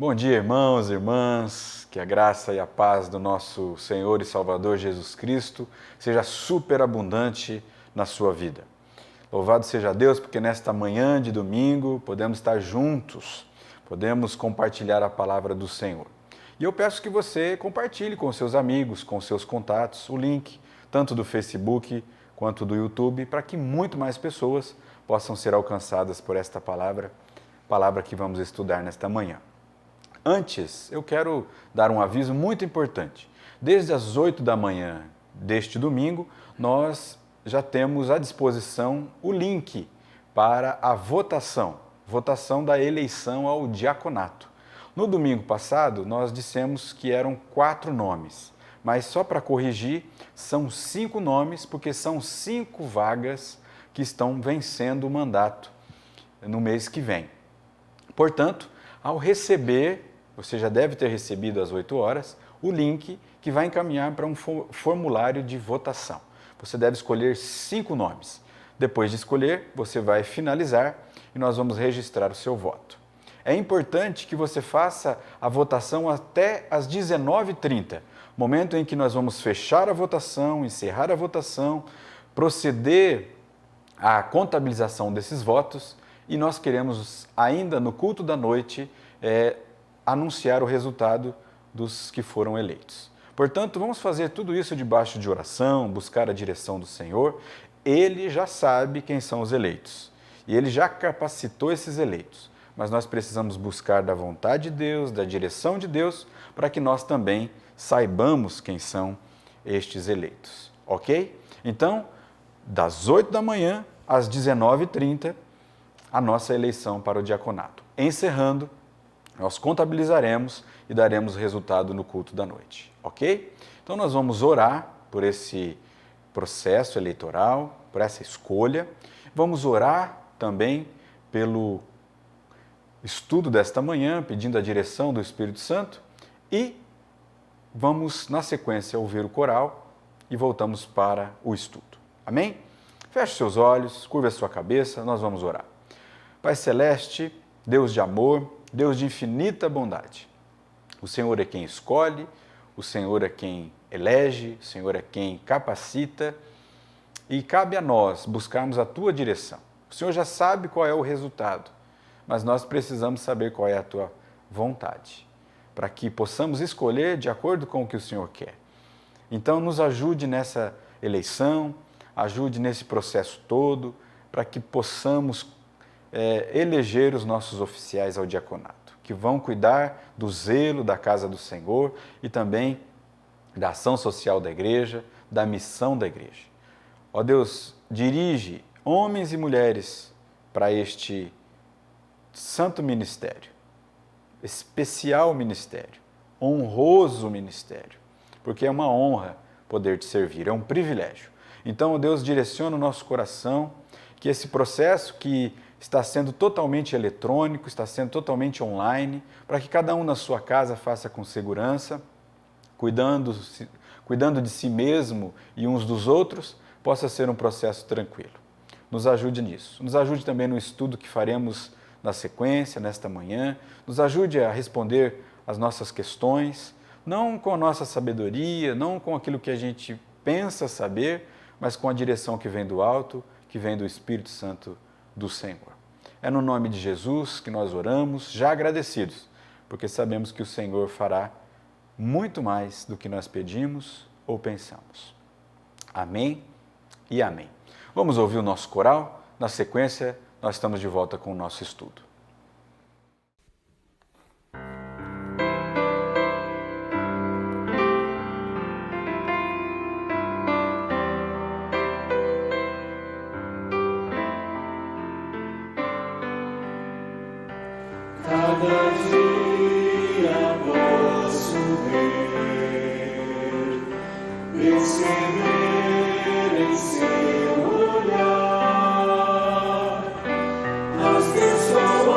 Bom dia, irmãos e irmãs, que a graça e a paz do nosso Senhor e Salvador Jesus Cristo seja superabundante na sua vida. Louvado seja Deus, porque nesta manhã de domingo podemos estar juntos, podemos compartilhar a palavra do Senhor. E eu peço que você compartilhe com seus amigos, com seus contatos, o link, tanto do Facebook quanto do YouTube, para que muito mais pessoas possam ser alcançadas por esta palavra que vamos estudar nesta manhã. Antes, eu quero dar um aviso muito importante. Desde as 8 da manhã deste domingo, nós já temos à disposição o link para a votação da eleição ao diaconato. No domingo passado, nós dissemos que eram 4 nomes, mas só para corrigir, são 5 nomes, porque são 5 vagas que estão vencendo o mandato no mês que vem. Portanto, ao receber, você já deve ter recebido às 8 horas, o link que vai encaminhar para um formulário de votação. Você deve escolher 5 nomes. Depois de escolher, você vai finalizar e nós vamos registrar o seu voto. É importante que você faça a votação até às 19h30, momento em que nós vamos fechar a votação, encerrar a votação, proceder à contabilização desses votos e nós queremos ainda no culto da noite anunciar o resultado dos que foram eleitos. Portanto, vamos fazer tudo isso debaixo de oração, buscar a direção do Senhor. Ele já sabe quem são os eleitos e Ele já capacitou esses eleitos, mas nós precisamos buscar da vontade de Deus, da direção de Deus, para que nós também saibamos quem são estes eleitos, ok? Então, das 8 da manhã às 19h30, a nossa eleição para o diaconato. Encerrando, nós contabilizaremos e daremos o resultado no culto da noite, ok? Então nós vamos orar por esse processo eleitoral, por essa escolha. Vamos orar também pelo estudo desta manhã, pedindo a direção do Espírito Santo e vamos, na sequência, ouvir o coral e voltamos para o estudo. Amém? Feche seus olhos, curva a sua cabeça, nós vamos orar. Pai Celeste, Deus de amor, Deus de infinita bondade, o Senhor é quem escolhe, o Senhor é quem elege, o Senhor é quem capacita e cabe a nós buscarmos a Tua direção. O Senhor já sabe qual é o resultado, mas nós precisamos saber qual é a Tua vontade, para que possamos escolher de acordo com o que o Senhor quer. Então, nos ajude nessa eleição, ajude nesse processo todo, para que possamos eleger os nossos oficiais ao diaconato, que vão cuidar do zelo da casa do Senhor e também da ação social da igreja, da missão da igreja. Ó Deus, dirige homens e mulheres para este santo ministério, especial ministério, honroso ministério, porque é uma honra poder te servir, é um privilégio. Então, ó Deus, direciona o nosso coração, que esse processo que está sendo totalmente eletrônico, está sendo totalmente online, para que cada um na sua casa faça com segurança, cuidando de si mesmo e uns dos outros, possa ser um processo tranquilo. Nos ajude nisso. Nos ajude também no estudo que faremos na sequência, nesta manhã. Nos ajude a responder as nossas questões, não com a nossa sabedoria, não com aquilo que a gente pensa saber, mas com a direção que vem do alto, que vem do Espírito Santo do Senhor. É no nome de Jesus que nós oramos, já agradecidos, porque sabemos que o Senhor fará muito mais do que nós pedimos ou pensamos. Amém e amém. Vamos ouvir o nosso coral? Na sequência, nós estamos de volta com o nosso estudo. Cada dia posso ver, perceber em seu olhar as pessoas.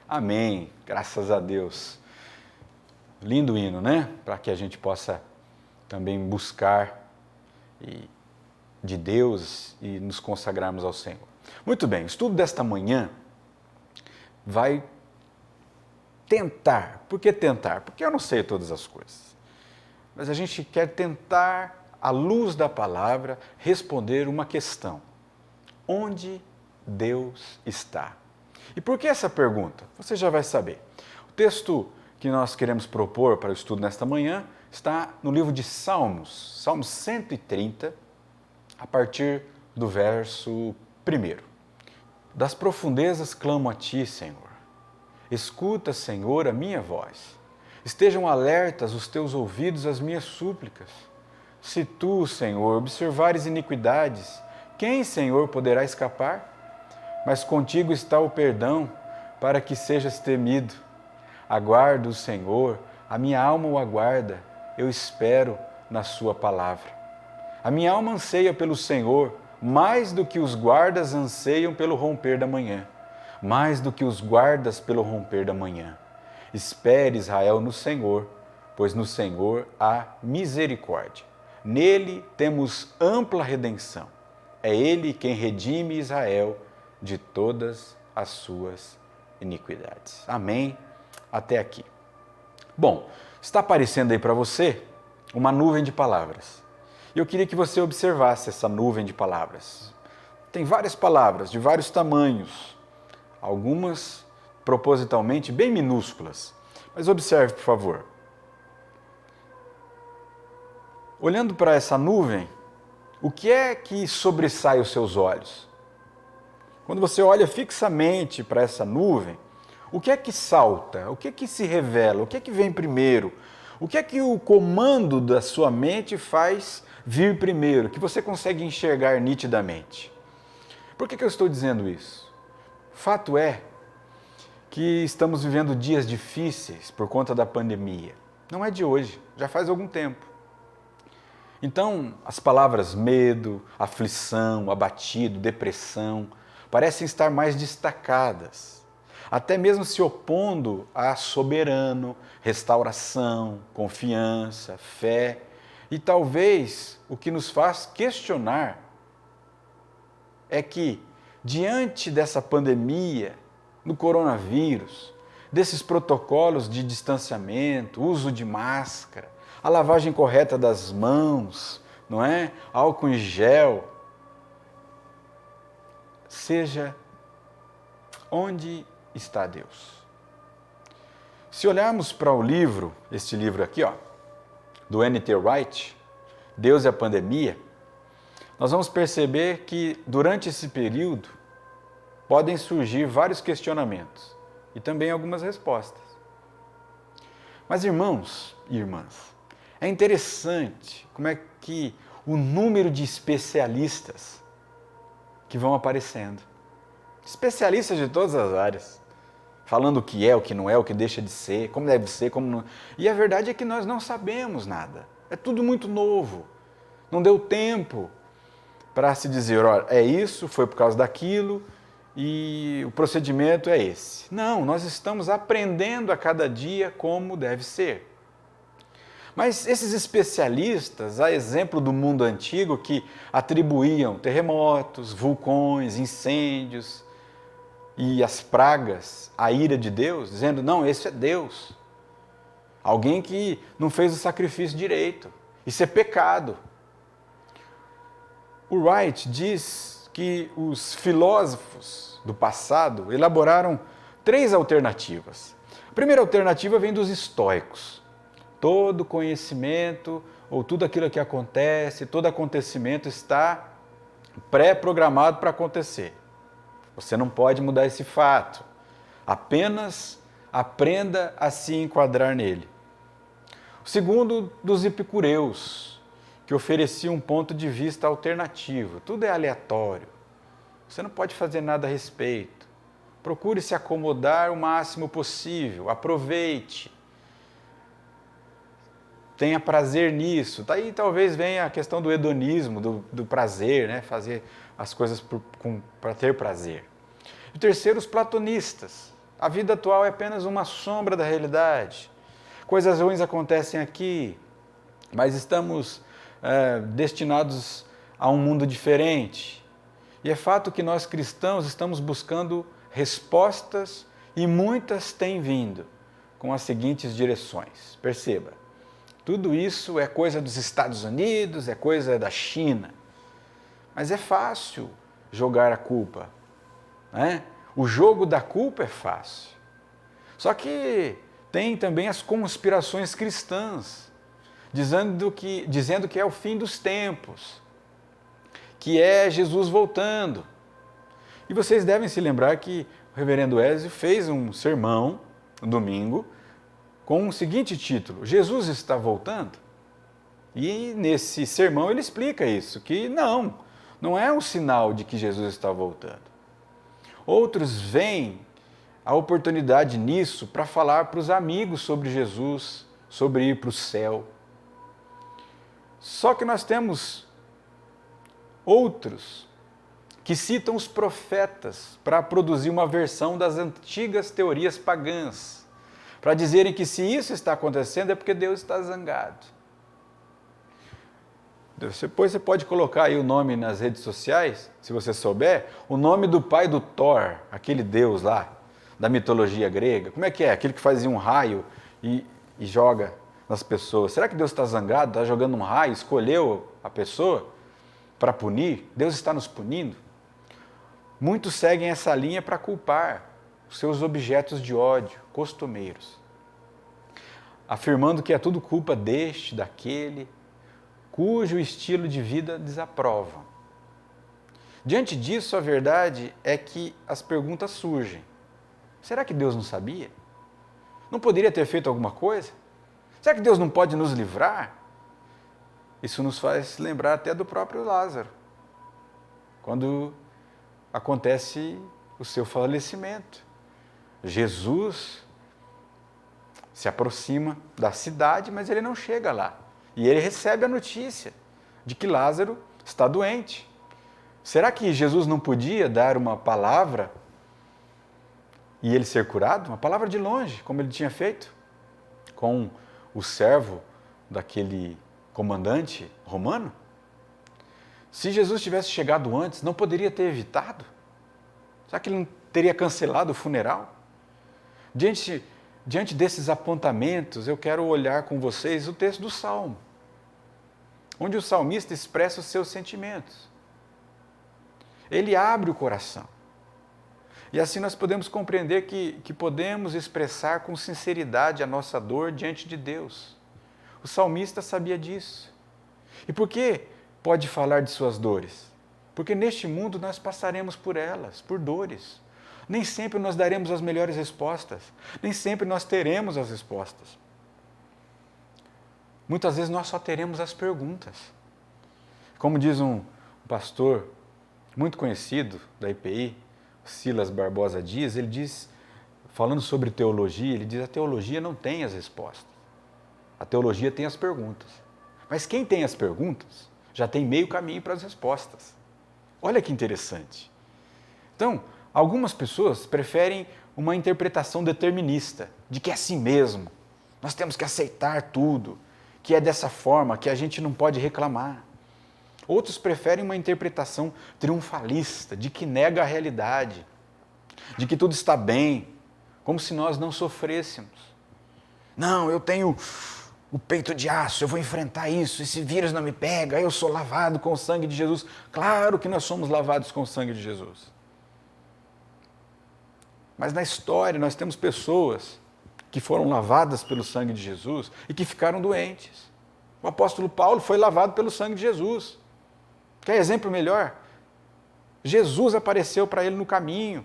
Amém. Graças a Deus. Lindo hino, né? Para que a gente possa também buscar de Deus e nos consagrarmos ao Senhor. Muito bem, o estudo desta manhã vai tentar. Por que tentar? Porque eu não sei todas as coisas. Mas a gente quer tentar, à luz da palavra, responder uma questão. Onde Deus está? E por que essa pergunta? Você já vai saber. O texto que nós queremos propor para o estudo nesta manhã está no livro de Salmos, Salmos 130, a partir do verso 1. Das profundezas clamo a ti, Senhor. Escuta, Senhor, a minha voz. Estejam alertas os teus ouvidos às minhas súplicas. Se tu, Senhor, observares iniquidades, quem, Senhor, poderá escapar? Mas contigo está o perdão, para que sejas temido. Aguardo o Senhor, a minha alma o aguarda, eu espero na sua palavra. A minha alma anseia pelo Senhor, mais do que os guardas anseiam pelo romper da manhã. Mais do que os guardas pelo romper da manhã. Espere, Israel, no Senhor, pois no Senhor há misericórdia. Nele temos ampla redenção. É Ele quem redime Israel de todas as suas iniquidades. Amém? Até aqui. Bom, está aparecendo aí para você uma nuvem de palavras. E eu queria que você observasse essa nuvem de palavras. Tem várias palavras, de vários tamanhos, algumas propositalmente bem minúsculas. Mas observe, por favor. Olhando para essa nuvem, o que é que sobressai os seus olhos? Quando você olha fixamente para essa nuvem, o que é que salta? O que é que se revela? O que é que vem primeiro? O que é que o comando da sua mente faz vir primeiro, que você consegue enxergar nitidamente? Por que eu estou dizendo isso? Fato é que estamos vivendo dias difíceis por conta da pandemia. Não é de hoje, já faz algum tempo. Então, as palavras medo, aflição, abatido, depressão, parecem estar mais destacadas, até mesmo se opondo a soberano, restauração, confiança, fé, e talvez o que nos faz questionar é que, diante dessa pandemia, do coronavírus, desses protocolos de distanciamento, uso de máscara, a lavagem correta das mãos, não é? Álcool em gel, seja onde está Deus. Se olharmos para o livro, este livro aqui, ó, do N.T. Wright, Deus e a Pandemia, nós vamos perceber que durante esse período podem surgir vários questionamentos e também algumas respostas. Mas irmãos e irmãs, é interessante como é que o número de especialistas que vão aparecendo, especialistas de todas as áreas, falando o que é, o que não é, o que deixa de ser, como deve ser, como não... E a verdade é que nós não sabemos nada. É tudo muito novo. Não deu tempo para se dizer, olha, é isso, foi por causa daquilo e o procedimento é esse. Não, nós estamos aprendendo a cada dia como deve ser. Mas esses especialistas, a exemplo do mundo antigo, que atribuíam terremotos, vulcões, incêndios e as pragas à ira de Deus, dizendo, não, esse é Deus. Alguém que não fez o sacrifício direito. Isso é pecado. O Wright diz que os filósofos do passado elaboraram 3 alternativas. A primeira alternativa vem dos estoicos. Todo conhecimento ou tudo aquilo que acontece, todo acontecimento está pré-programado para acontecer. Você não pode mudar esse fato. Apenas aprenda a se enquadrar nele. O segundo, dos epicureus, que oferecia um ponto de vista alternativo. Tudo é aleatório. Você não pode fazer nada a respeito. Procure se acomodar o máximo possível. Aproveite. Tenha prazer nisso. Daí talvez venha a questão do hedonismo, do prazer, né? Fazer as coisas para ter prazer. E o terceiro, os platonistas, A vida atual é apenas uma sombra da realidade. Coisas ruins acontecem aqui, mas estamos destinados a um mundo diferente. E é fato que nós cristãos estamos buscando respostas e muitas têm vindo com as seguintes direções. Perceba, tudo isso é coisa dos Estados Unidos, é coisa da China. Mas é fácil jogar a culpa, né? O jogo da culpa é fácil. Só que tem também as conspirações cristãs, dizendo que é o fim dos tempos, que é Jesus voltando. E vocês devem se lembrar que o reverendo Ézio fez um sermão, no domingo, com o seguinte título: Jesus está voltando? E nesse sermão ele explica isso, que não é um sinal de que Jesus está voltando. Outros veem a oportunidade nisso para falar para os amigos sobre Jesus, sobre ir para o céu. Só que nós temos outros que citam os profetas para produzir uma versão das antigas teorias pagãs, para dizerem que se isso está acontecendo é porque Deus está zangado. Depois você pode colocar aí o nome nas redes sociais, se você souber, o nome do pai do Thor, aquele deus lá, da mitologia grega. Como é que é? Aquele que fazia um raio e joga nas pessoas. Será que Deus está zangado, está jogando um raio, escolheu a pessoa para punir? Deus está nos punindo? Muitos seguem essa linha para culpar os seus objetos de ódio costumeiros, afirmando que é tudo culpa deste, daquele, cujo estilo de vida desaprovam. Diante disso, a verdade é que as perguntas surgem. Será que Deus não sabia? Não poderia ter feito alguma coisa? Será que Deus não pode nos livrar? Isso nos faz lembrar até do próprio Lázaro, quando acontece o seu falecimento. Jesus se aproxima da cidade, mas ele não chega lá. E ele recebe a notícia de que Lázaro está doente. Será que Jesus não podia dar uma palavra e ele ser curado? Uma palavra de longe, como ele tinha feito com o servo daquele comandante romano? Se Jesus tivesse chegado antes, não poderia ter evitado? Será que ele não teria cancelado o funeral? Diante desses apontamentos, eu quero olhar com vocês o texto do Salmo, onde o salmista expressa os seus sentimentos. Ele abre o coração. E assim nós podemos compreender que podemos expressar com sinceridade a nossa dor diante de Deus. O salmista sabia disso. E por que pode falar de suas dores? Porque neste mundo nós passaremos por elas, por dores. Nem sempre nós daremos as melhores respostas. Nem sempre nós teremos as respostas. Muitas vezes nós só teremos as perguntas. Como diz um pastor muito conhecido da IPI, Silas Barbosa Dias, ele diz, falando sobre teologia, ele diz: a teologia não tem as respostas. A teologia tem as perguntas. Mas quem tem as perguntas já tem meio caminho para as respostas. Olha que interessante. Então, algumas pessoas preferem uma interpretação determinista, de que é assim mesmo, nós temos que aceitar tudo, que é dessa forma, que a gente não pode reclamar. Outros preferem uma interpretação triunfalista, de que nega a realidade, de que tudo está bem, como se nós não sofrêssemos. Não, eu tenho o peito de aço, eu vou enfrentar isso, esse vírus não me pega, eu sou lavado com o sangue de Jesus. Claro que nós somos lavados com o sangue de Jesus. Mas na história nós temos pessoas que foram lavadas pelo sangue de Jesus e que ficaram doentes. O apóstolo Paulo foi lavado pelo sangue de Jesus. Quer exemplo melhor? Jesus apareceu para ele no caminho.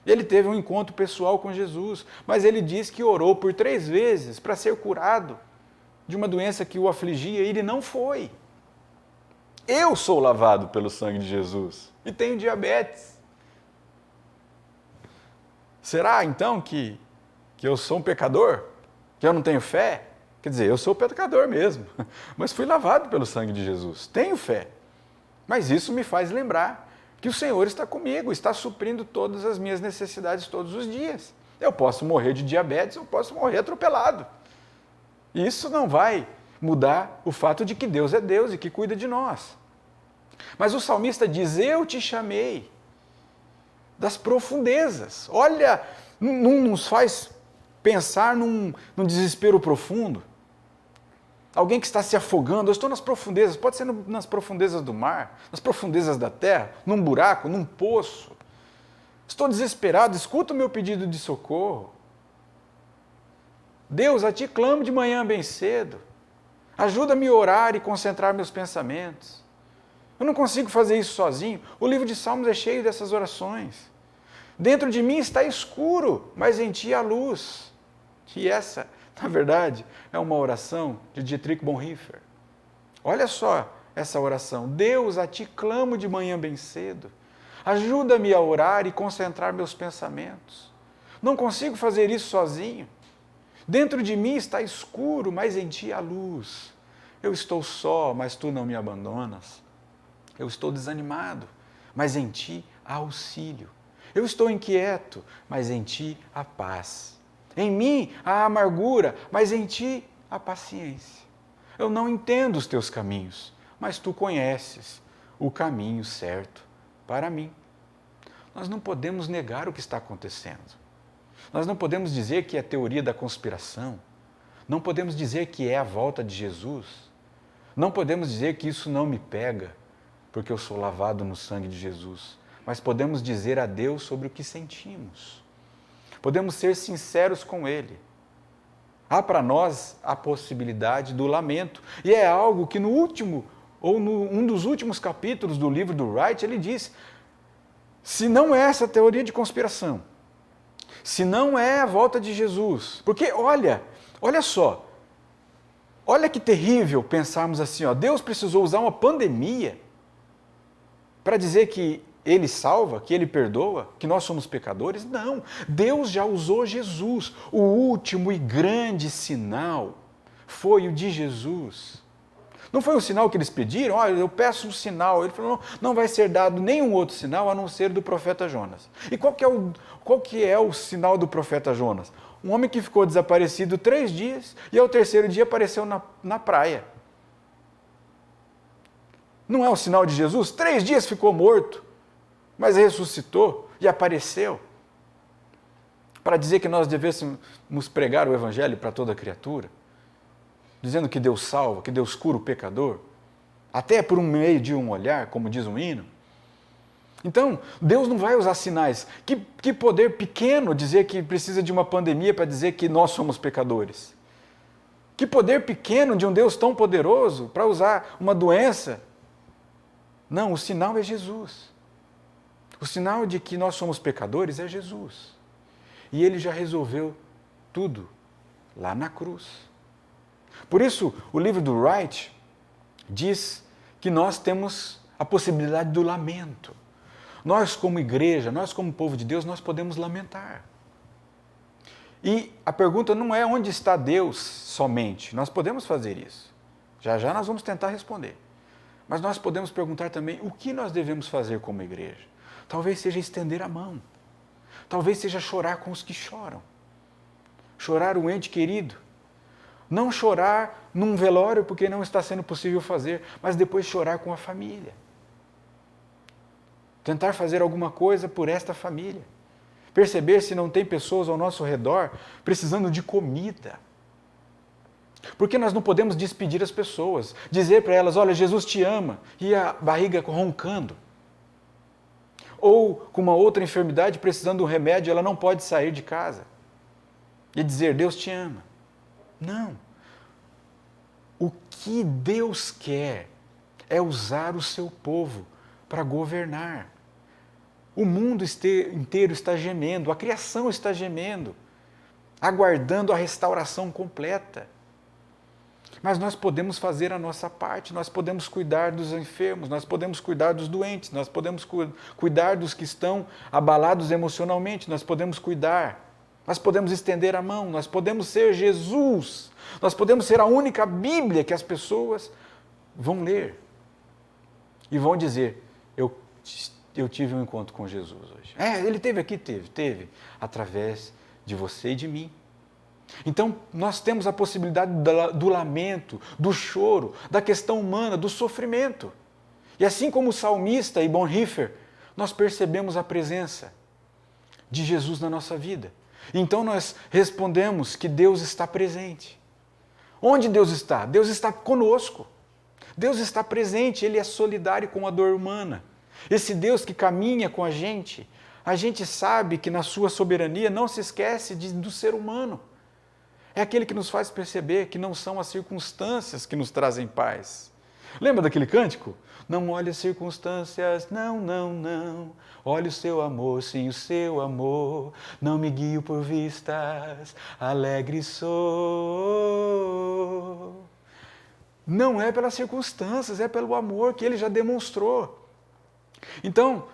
Ele teve um encontro pessoal com Jesus, mas ele diz que orou por 3 vezes para ser curado de uma doença que o afligia, e ele não foi. Eu sou lavado pelo sangue de Jesus e tenho diabetes. Será então que eu sou um pecador? Que eu não tenho fé? Quer dizer, eu sou pecador mesmo, mas fui lavado pelo sangue de Jesus. Tenho fé. Mas isso me faz lembrar que o Senhor está comigo, está suprindo todas as minhas necessidades todos os dias. Eu posso morrer de diabetes, eu posso morrer atropelado. Isso não vai mudar o fato de que Deus é Deus e que cuida de nós. Mas o salmista diz: eu te chamei das profundezas. Olha, não nos faz pensar num desespero profundo. Alguém que está se afogando, eu estou nas profundezas, pode ser nas profundezas do mar, nas profundezas da terra, num buraco, num poço. Estou desesperado, escuta o meu pedido de socorro. Deus, a ti clamo de manhã bem cedo. Ajuda-me a orar e concentrar meus pensamentos. Eu não consigo fazer isso sozinho. O livro de Salmos é cheio dessas orações. Dentro de mim está escuro, mas em ti há luz. E essa, na verdade, é uma oração de Dietrich Bonhoeffer. Olha só essa oração. Deus, a ti clamo de manhã bem cedo. Ajuda-me a orar e concentrar meus pensamentos. Não consigo fazer isso sozinho. Dentro de mim está escuro, mas em ti há luz. Eu estou só, mas tu não me abandonas. Eu estou desanimado, mas em ti há auxílio. Eu estou inquieto, mas em ti há paz. Em mim há amargura, mas em ti há paciência. Eu não entendo os teus caminhos, mas tu conheces o caminho certo para mim. Nós não podemos negar o que está acontecendo. Nós não podemos dizer que é teoria da conspiração. Não podemos dizer que é a volta de Jesus. Não podemos dizer que isso não me pega, porque eu sou lavado no sangue de Jesus. Mas podemos dizer a Deus sobre o que sentimos. Podemos ser sinceros com Ele. Há para nós a possibilidade do lamento. E é algo que no último, ou num dos últimos capítulos do livro do Wright, ele diz: se não é essa teoria de conspiração, se não é a volta de Jesus, porque olha só, olha que terrível pensarmos assim, Deus precisou usar uma pandemia para dizer que Ele salva, que Ele perdoa, que nós somos pecadores? Não, Deus já usou Jesus. O último e grande sinal foi o de Jesus. Não foi o sinal que eles pediram? Olha, eu peço um sinal. Ele falou, não vai ser dado nenhum outro sinal a não ser do profeta Jonas. E qual que é o sinal do profeta Jonas? Um homem que ficou desaparecido 3 dias e ao 3º dia apareceu na praia. Não é o sinal de Jesus? 3 dias ficou morto, mas ressuscitou e apareceu. Para dizer que nós devêssemos pregar o Evangelho para toda criatura. Dizendo que Deus salva, que Deus cura o pecador, até por meio de um olhar, como diz um hino. Então, Deus não vai usar sinais. Que poder pequeno dizer que precisa de uma pandemia para dizer que nós somos pecadores. Que poder pequeno de um Deus tão poderoso para usar uma doença. Não, o sinal é Jesus. O sinal de que nós somos pecadores é Jesus. E Ele já resolveu tudo lá na cruz. Por isso, o livro do Wright diz que nós temos a possibilidade do lamento. Nós, como igreja, nós, como povo de Deus, nós podemos lamentar. E a pergunta não é onde está Deus somente. Nós podemos fazer isso. Já já nós vamos tentar responder. Mas nós podemos perguntar também o que nós devemos fazer como igreja. Talvez seja estender a mão. Talvez seja chorar com os que choram. Chorar um ente querido. Não chorar num velório porque não está sendo possível fazer, mas depois chorar com a família. Tentar fazer alguma coisa por esta família. Perceber se não tem pessoas ao nosso redor precisando de comida. Porque nós não podemos despedir as pessoas, dizer para elas, olha, Jesus te ama, e a barriga roncando. Ou com uma outra enfermidade precisando de um remédio, ela não pode sair de casa. E dizer, Deus te ama. Não. O que Deus quer é usar o seu povo para governar. O mundo inteiro está gemendo, a criação está gemendo, aguardando a restauração completa. Mas nós podemos fazer a nossa parte, nós podemos cuidar dos enfermos, nós podemos cuidar dos doentes, nós podemos cuidar dos que estão abalados emocionalmente, nós podemos cuidar. Nós podemos estender a mão, nós podemos ser Jesus, nós podemos ser a única Bíblia que as pessoas vão ler e vão dizer, eu tive um encontro com Jesus hoje. Ele esteve aqui? Teve, através de você e de mim. Então, nós temos a possibilidade do lamento, do choro, da questão humana, do sofrimento. E assim como o salmista e Bonhoeffer, nós percebemos a presença de Jesus na nossa vida. Então nós respondemos que Deus está presente. Onde Deus está? Deus está conosco. Deus está presente, Ele é solidário com a dor humana. Esse Deus que caminha com a gente sabe que na sua soberania não se esquece do ser humano. É aquele que nos faz perceber que não são as circunstâncias que nos trazem paz. Lembra daquele cântico? Não olhe as circunstâncias, não, não, não. Olhe o seu amor, sim, o seu amor. Não me guio por vistas, alegre sou. Não é pelas circunstâncias, é pelo amor que Ele já demonstrou. Então,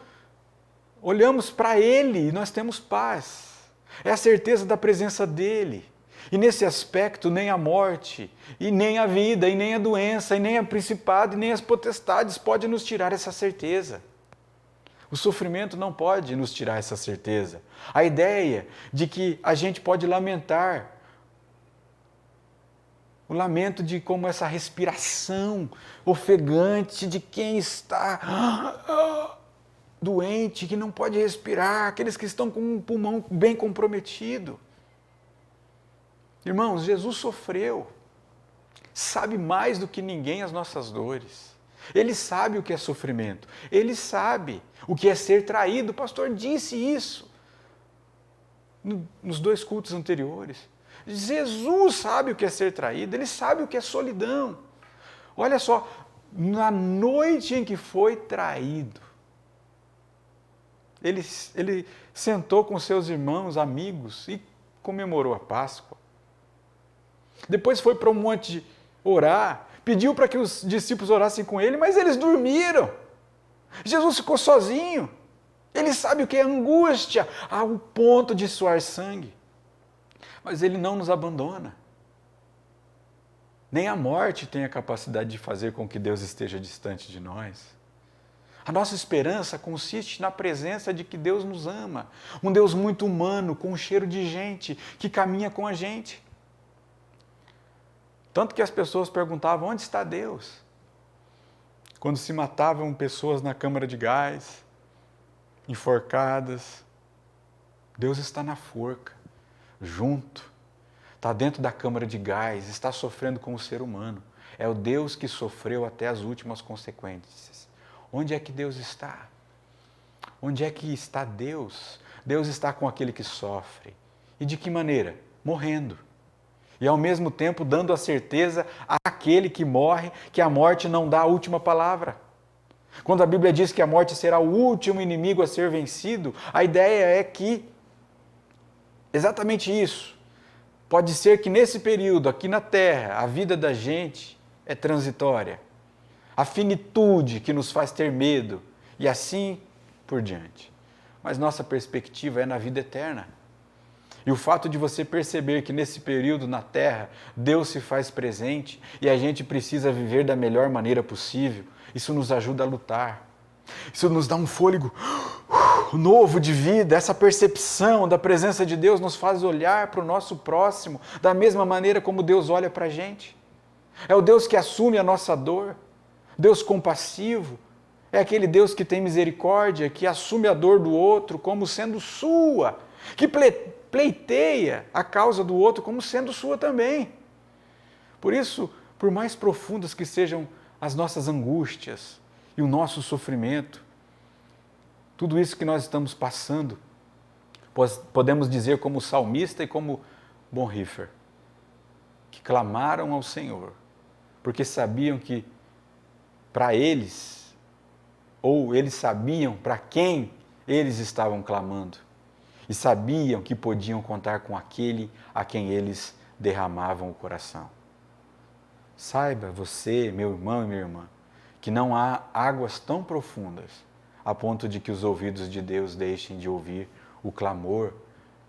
olhamos para Ele e nós temos paz. É a certeza da presença dEle. E nesse aspecto, nem a morte, e nem a vida, e nem a doença, e nem a principado, e nem as potestades podem nos tirar essa certeza. O sofrimento não pode nos tirar essa certeza. A ideia de que a gente pode lamentar, o lamento de como essa respiração ofegante de quem está doente, que não pode respirar, aqueles que estão com um pulmão bem comprometido. Irmãos, Jesus sofreu, sabe mais do que ninguém as nossas dores. Ele sabe o que é sofrimento, Ele sabe o que é ser traído. O pastor disse isso nos 2 cultos anteriores. Jesus sabe o que é ser traído, Ele sabe o que é solidão. Olha só, na noite em que foi traído, ele sentou com seus irmãos, amigos e comemorou a Páscoa. Depois foi para o monte orar, pediu para que os discípulos orassem com ele, mas eles dormiram. Jesus ficou sozinho. Ele sabe o que é angústia, ao ponto de suar sangue. Mas Ele não nos abandona. Nem a morte tem a capacidade de fazer com que Deus esteja distante de nós. A nossa esperança consiste na presença de que Deus nos ama. Um Deus muito humano, com um cheiro de gente, que caminha com a gente. Tanto que as pessoas perguntavam, onde está Deus? Quando se matavam pessoas na câmara de gás, enforcadas, Deus está na forca, junto, está dentro da câmara de gás, está sofrendo com o ser humano. É o Deus que sofreu até as últimas consequências. Onde é que Deus está? Onde é que está Deus? Deus está com aquele que sofre. E de que maneira? Morrendo. E ao mesmo tempo dando a certeza àquele que morre que a morte não dá a última palavra. Quando a Bíblia diz que a morte será o último inimigo a ser vencido, a ideia é que exatamente isso. Pode ser que nesse período, aqui na Terra, a vida da gente é transitória. A finitude que nos faz ter medo e assim por diante. Mas nossa perspectiva é na vida eterna. E o fato de você perceber que nesse período na Terra, Deus se faz presente e a gente precisa viver da melhor maneira possível, isso nos ajuda a lutar. Isso nos dá um fôlego novo de vida. Essa percepção da presença de Deus nos faz olhar para o nosso próximo da mesma maneira como Deus olha para a gente. É o Deus que assume a nossa dor, Deus compassivo, é aquele Deus que tem misericórdia, que assume a dor do outro como sendo sua, que pleiteia a causa do outro como sendo sua também. Por isso, por mais profundas que sejam as nossas angústias e o nosso sofrimento, tudo isso que nós estamos passando, podemos dizer como salmista e como Bonhoeffer, que clamaram ao Senhor, porque sabiam que para eles, ou eles sabiam para quem eles estavam clamando, e sabiam que podiam contar com aquele a quem eles derramavam o coração. Saiba você, meu irmão e minha irmã, que não há águas tão profundas a ponto de que os ouvidos de Deus deixem de ouvir o clamor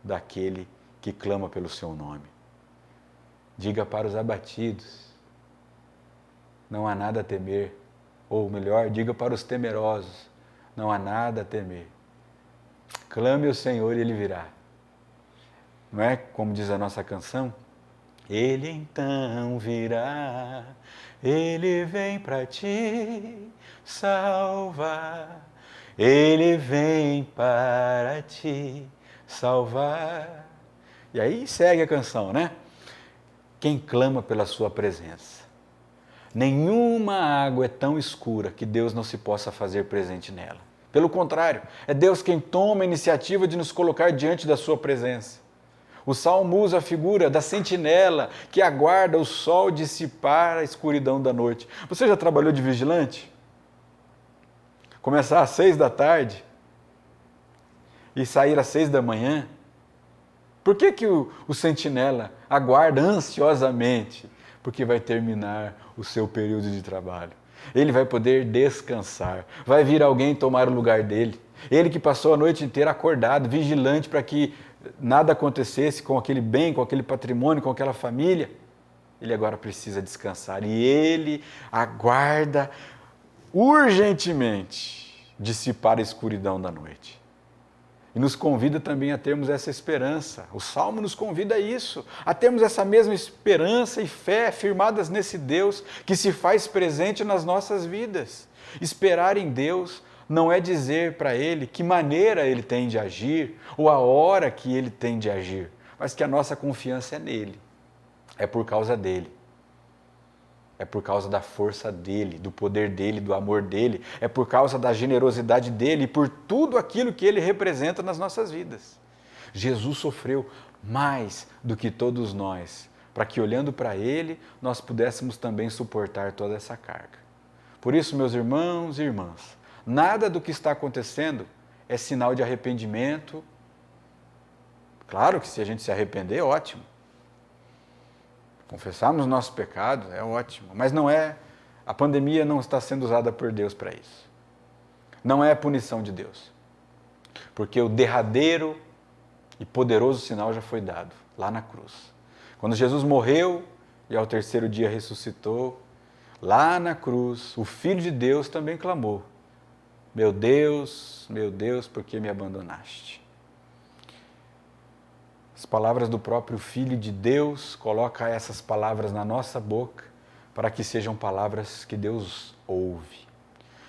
daquele que clama pelo seu nome. Diga para os abatidos, não há nada a temer, ou melhor, diga para os temerosos, não há nada a temer. Clame ao Senhor e Ele virá. Não é como diz a nossa canção? Ele então virá, ele vem para te salvar, ele vem para te salvar. E aí segue a canção, né? Quem clama pela sua presença. Nenhuma água é tão escura que Deus não se possa fazer presente nela. Pelo contrário, é Deus quem toma a iniciativa de nos colocar diante da sua presença. O Salmo usa a figura da sentinela que aguarda o sol dissipar a escuridão da noite. Você já trabalhou de vigilante? Começar às 6 da tarde e sair às 6 da manhã? Por que o sentinela aguarda ansiosamente? Porque vai terminar o seu período de trabalho. Ele vai poder descansar. Vai vir alguém tomar o lugar dele. Ele que passou a noite inteira acordado, vigilante para que nada acontecesse com aquele bem, com aquele patrimônio, com aquela família. Ele agora precisa descansar. E ele aguarda urgentemente dissipar a escuridão da noite. E nos convida também a termos essa esperança. O Salmo nos convida a isso, a termos essa mesma esperança e fé firmadas nesse Deus que se faz presente nas nossas vidas. Esperar em Deus não é dizer para Ele que maneira Ele tem de agir ou a hora que Ele tem de agir, mas que a nossa confiança é nele, é por causa dele. É por causa da força dele, do poder dele, do amor dele, é por causa da generosidade dele e por tudo aquilo que ele representa nas nossas vidas. Jesus sofreu mais do que todos nós, para que olhando para ele, nós pudéssemos também suportar toda essa carga. Por isso, meus irmãos e irmãs, nada do que está acontecendo é sinal de arrependimento. Claro que se a gente se arrepender, ótimo. Confessarmos nossos pecados é ótimo, mas não é, a pandemia não está sendo usada por Deus para isso. Não é a punição de Deus. Porque o derradeiro e poderoso sinal já foi dado, lá na cruz. Quando Jesus morreu e ao terceiro dia ressuscitou, lá na cruz, o Filho de Deus também clamou: meu Deus, por que me abandonaste? As palavras do próprio Filho de Deus, coloca essas palavras na nossa boca para que sejam palavras que Deus ouve.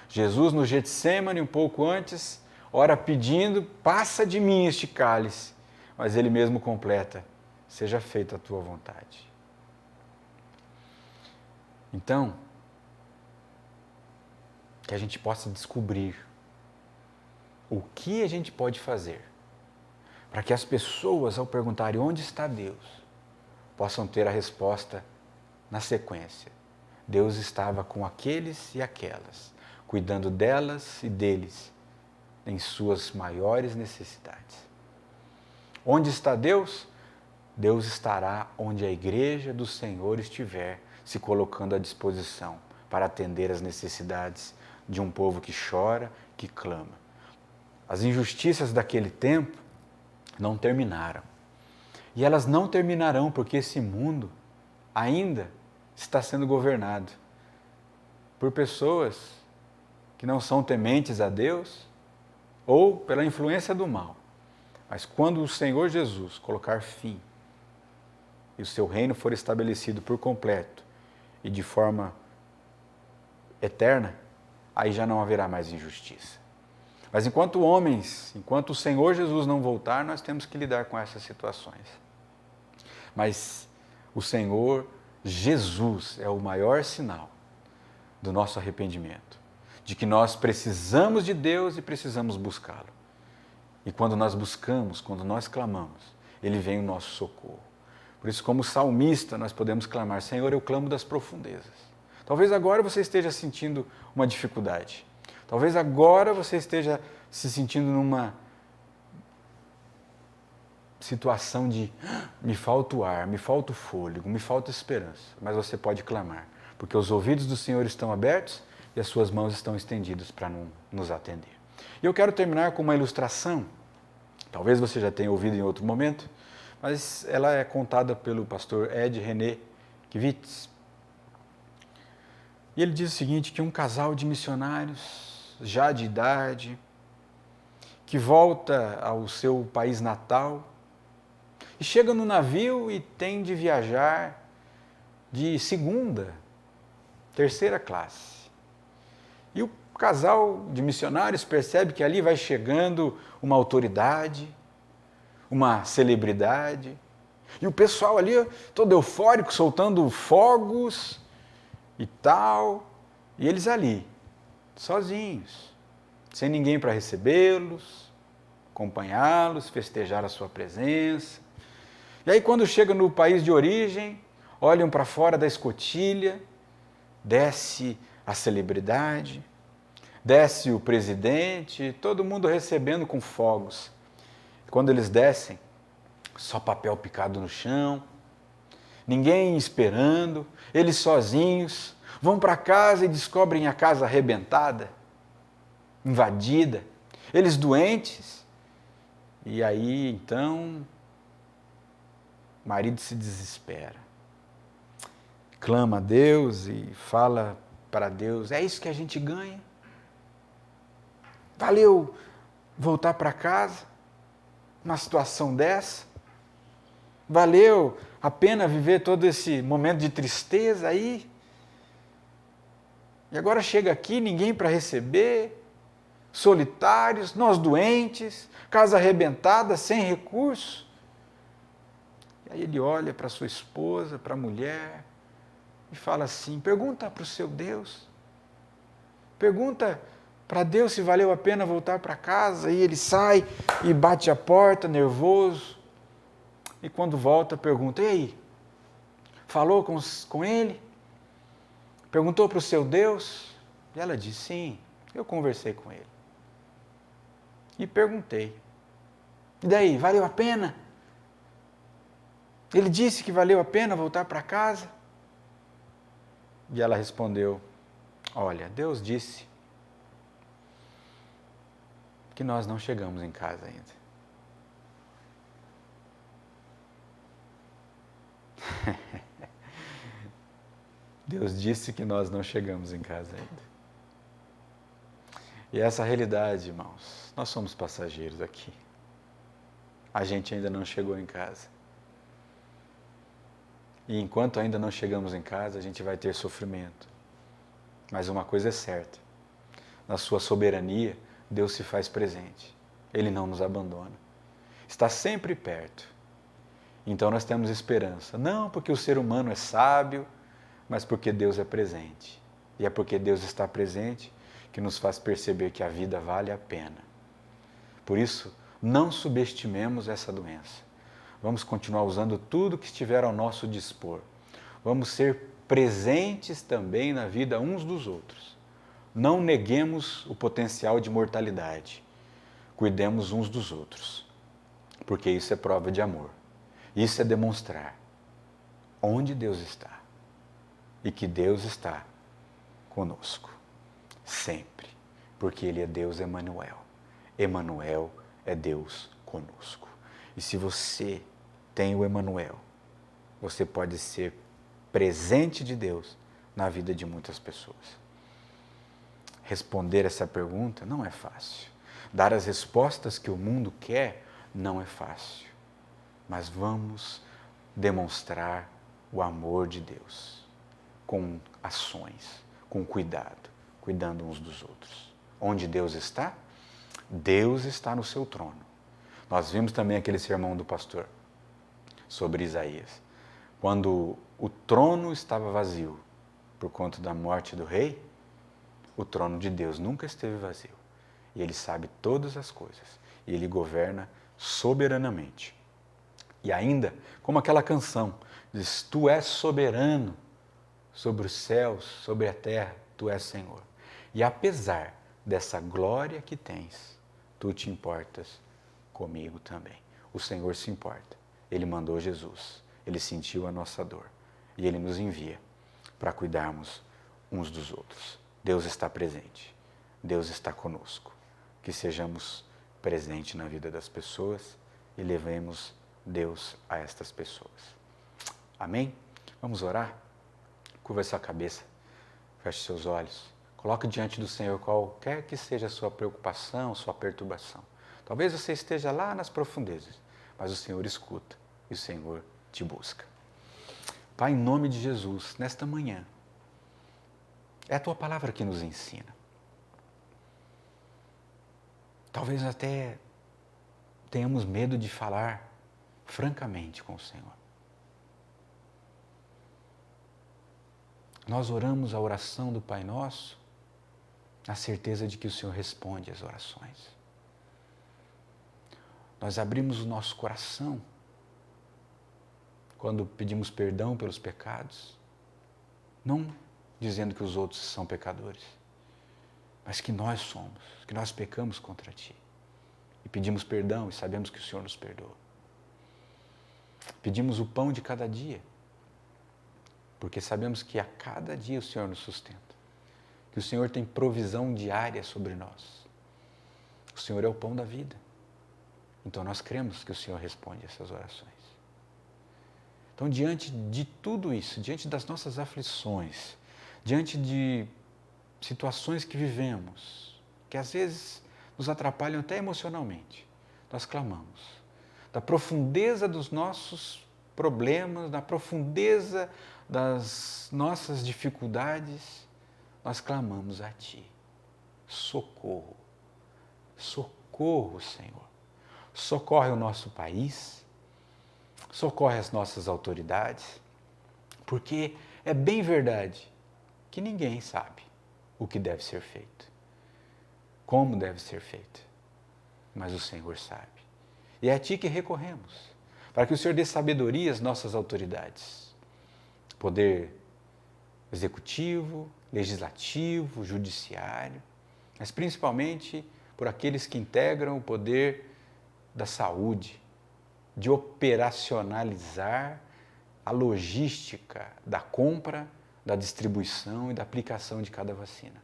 Jesus no Getsêmani, um pouco antes, ora pedindo, passa de mim este cálice, mas ele mesmo completa, seja feita a tua vontade. Então, que a gente possa descobrir o que a gente pode fazer para que as pessoas, ao perguntarem onde está Deus, possam ter a resposta na sequência. Deus estava com aqueles e aquelas, cuidando delas e deles em suas maiores necessidades. Onde está Deus? Deus estará onde a igreja do Senhor estiver, se colocando à disposição para atender às necessidades de um povo que chora, que clama. As injustiças daquele tempo não terminaram. E elas não terminarão porque esse mundo ainda está sendo governado por pessoas que não são tementes a Deus ou pela influência do mal. Mas quando o Senhor Jesus colocar fim e o seu reino for estabelecido por completo e de forma eterna, aí já não haverá mais injustiça. Mas enquanto o Senhor Jesus não voltar, nós temos que lidar com essas situações. Mas o Senhor Jesus é o maior sinal do nosso arrependimento, de que nós precisamos de Deus e precisamos buscá-lo. E quando nós buscamos, quando nós clamamos, Ele vem em nosso socorro. Por isso, como salmista, nós podemos clamar: Senhor, eu clamo das profundezas. Talvez agora você esteja sentindo uma dificuldade. Talvez agora você esteja se sentindo numa situação de me falta o ar, me falta o fôlego, me falta esperança. Mas você pode clamar, porque os ouvidos do Senhor estão abertos e as suas mãos estão estendidas para nos atender. E eu quero terminar com uma ilustração. Talvez você já tenha ouvido em outro momento, mas ela é contada pelo pastor Ed René Kivitz. E ele diz o seguinte, que um casal de missionários já de idade, que volta ao seu país natal E chega no navio e tem de viajar de segunda, terceira classe. E o casal de missionários percebe que ali vai chegando uma autoridade, uma celebridade, e o pessoal ali todo eufórico, soltando fogos e tal, e eles ali, sozinhos, sem ninguém para recebê-los, acompanhá-los, festejar a sua presença. E aí quando chega no país de origem, olham para fora da escotilha, desce a celebridade, desce o presidente, todo mundo recebendo com fogos. Quando eles descem, só papel picado no chão, ninguém esperando, eles sozinhos, vão para casa e descobrem a casa arrebentada, invadida, eles doentes. E aí, então, o marido se desespera, clama a Deus e fala para Deus: é isso que a gente ganha? Valeu voltar para casa numa situação dessa? Valeu a pena viver todo esse momento de tristeza aí? E agora chega aqui, ninguém para receber, solitários, nós doentes, casa arrebentada, sem recurso. E aí ele olha para sua esposa, para a mulher, e fala assim: pergunta para o seu Deus, pergunta para Deus se valeu a pena voltar para casa. E ele sai e bate a porta, nervoso, e quando volta pergunta: e aí, falou com ele? Perguntou para o seu Deus? E ela diz: sim, eu conversei com ele. E perguntei: e daí, valeu a pena? Ele disse que valeu a pena voltar para casa? E ela respondeu: olha, Deus disse que nós não chegamos em casa ainda. Deus disse que nós não chegamos em casa ainda. E essa realidade, irmãos, nós somos passageiros aqui. A gente ainda não chegou em casa. E enquanto ainda não chegamos em casa, a gente vai ter sofrimento. Mas uma coisa é certa: na sua soberania, Deus se faz presente. Ele não nos abandona. Está sempre perto. Então nós temos esperança. Não porque o ser humano é sábio, mas porque Deus é presente. E é porque Deus está presente que nos faz perceber que a vida vale a pena. Por isso, não subestimemos essa doença. Vamos continuar usando tudo que estiver ao nosso dispor. Vamos ser presentes também na vida uns dos outros. Não neguemos o potencial de mortalidade. Cuidemos uns dos outros. Porque isso é prova de amor. Isso é demonstrar onde Deus está. E que Deus está conosco. Sempre. Porque Ele é Deus Emanuel. Emanuel é Deus conosco. E se você tem o Emanuel, você pode ser presente de Deus na vida de muitas pessoas. Responder essa pergunta não é fácil. Dar as respostas que o mundo quer não é fácil. Mas vamos demonstrar o amor de Deus com ações, com cuidado, cuidando uns dos outros. Onde Deus está? Deus está no seu trono. Nós vimos também aquele sermão do pastor sobre Isaías. Quando o trono estava vazio por conta da morte do rei, o trono de Deus nunca esteve vazio. E Ele sabe todas as coisas. E Ele governa soberanamente. E ainda, como aquela canção, diz: tu és soberano sobre os céus, sobre a terra, tu és Senhor. E apesar dessa glória que tens, tu te importas comigo também. O Senhor se importa. Ele mandou Jesus. Ele sentiu a nossa dor. E Ele nos envia para cuidarmos uns dos outros. Deus está presente. Deus está conosco. Que sejamos presentes na vida das pessoas e levemos Deus a estas pessoas. Amém? Vamos orar? Curva sua cabeça. Feche seus olhos. Coloque diante do Senhor qualquer que seja a sua preocupação, sua perturbação. Talvez você esteja lá nas profundezas, mas o Senhor escuta e o Senhor te busca. Pai, em nome de Jesus, nesta manhã, é a Tua palavra que nos ensina. Talvez até tenhamos medo de falar francamente com o Senhor. Nós oramos a oração do Pai Nosso na certeza de que o Senhor responde às orações. Nós abrimos o nosso coração quando pedimos perdão pelos pecados, não dizendo que os outros são pecadores, mas que nós somos, que nós pecamos contra Ti. E pedimos perdão e sabemos que o Senhor nos perdoa. Pedimos o pão de cada dia, porque sabemos que a cada dia o Senhor nos sustenta, que o Senhor tem provisão diária sobre nós. O Senhor é o pão da vida. Então nós cremos que o Senhor responde essas orações. Então, diante de tudo isso, diante das nossas aflições, diante de situações que vivemos, que às vezes nos atrapalham até emocionalmente, nós clamamos. Da profundeza dos nossos problemas, da profundeza das nossas dificuldades, nós clamamos a Ti. Socorro, socorro, Senhor. Socorre o nosso país, socorre as nossas autoridades, porque é bem verdade que ninguém sabe o que deve ser feito, como deve ser feito, mas o Senhor sabe. E é a Ti que recorremos, para que o Senhor dê sabedoria às nossas autoridades, poder executivo, legislativo, judiciário, mas principalmente por aqueles que integram o poder da saúde, de operacionalizar a logística da compra, da distribuição e da aplicação de cada vacina.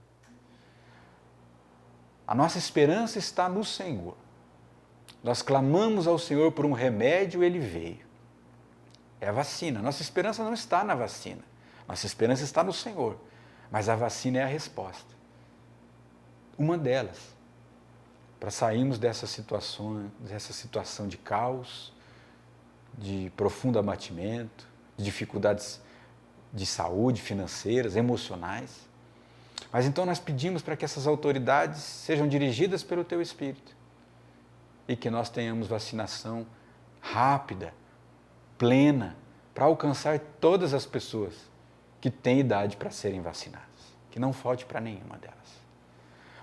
A nossa esperança está no Senhor. Nós clamamos ao Senhor por um remédio, Ele veio. É a vacina. Nossa esperança não está na vacina. Nossa esperança está no Senhor. Mas a vacina é a resposta. Uma delas, para sairmos dessa situação de caos, de profundo abatimento, de dificuldades de saúde, financeiras, emocionais. Mas então nós pedimos para que essas autoridades sejam dirigidas pelo Teu Espírito e que nós tenhamos vacinação rápida, plena, para alcançar todas as pessoas que têm idade para serem vacinadas, que não falte para nenhuma delas.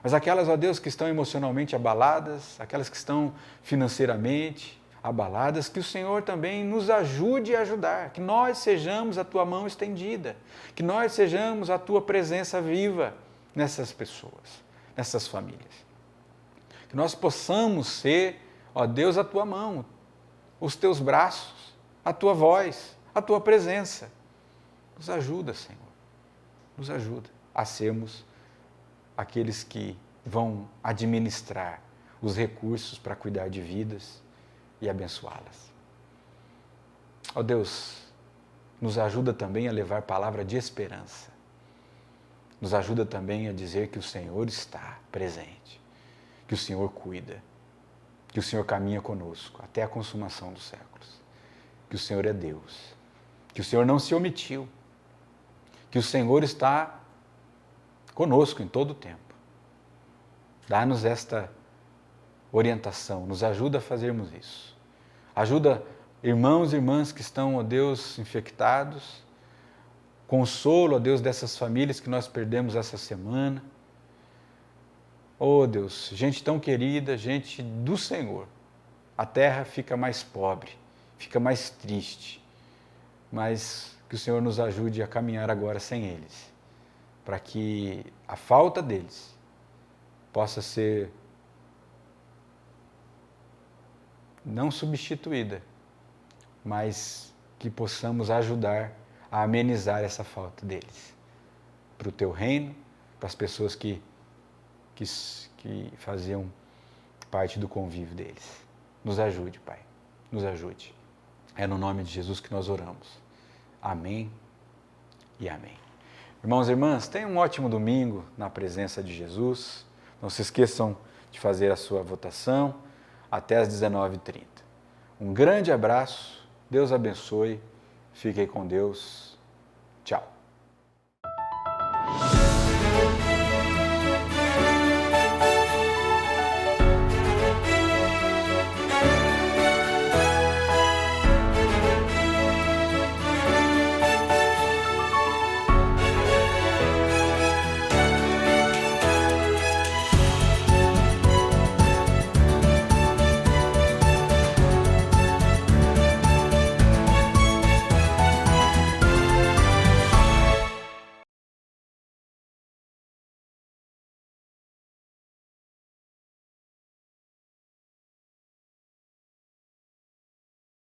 Mas aquelas, ó Deus, que estão emocionalmente abaladas, aquelas que estão financeiramente abaladas, que o Senhor também nos ajude a ajudar, que nós sejamos a Tua mão estendida, que nós sejamos a Tua presença viva nessas pessoas, nessas famílias. Que nós possamos ser, ó Deus, a Tua mão, os Teus braços, a Tua voz, a Tua presença. Nos ajuda, Senhor, nos ajuda a sermos aqueles que vão administrar os recursos para cuidar de vidas e abençoá-las. Ó Deus, nos ajuda também a levar palavra de esperança. Nos ajuda também a dizer que o Senhor está presente, que o Senhor cuida, que o Senhor caminha conosco até a consumação dos séculos, que o Senhor é Deus, que o Senhor não se omitiu, que o Senhor está conosco em todo o tempo. Dá-nos esta orientação, nos ajuda a fazermos isso. Ajuda irmãos e irmãs que estão, ó Deus, infectados. Consolo, ó Deus, dessas famílias que nós perdemos essa semana. Ó Deus, gente tão querida, gente do Senhor. A terra fica mais pobre, fica mais triste, mas que o Senhor nos ajude a caminhar agora sem eles, para que a falta deles possa ser não substituída, mas que possamos ajudar a amenizar essa falta deles, para o Teu reino, para as pessoas que faziam parte do convívio deles. Nos ajude, Pai, nos ajude. É no nome de Jesus que nós oramos. Amém e amém. Irmãos e irmãs, tenham um ótimo domingo na presença de Jesus. Não se esqueçam de fazer a sua votação até às 19h30. Um grande abraço Deus abençoe. Fiquem com Deus. Tchau.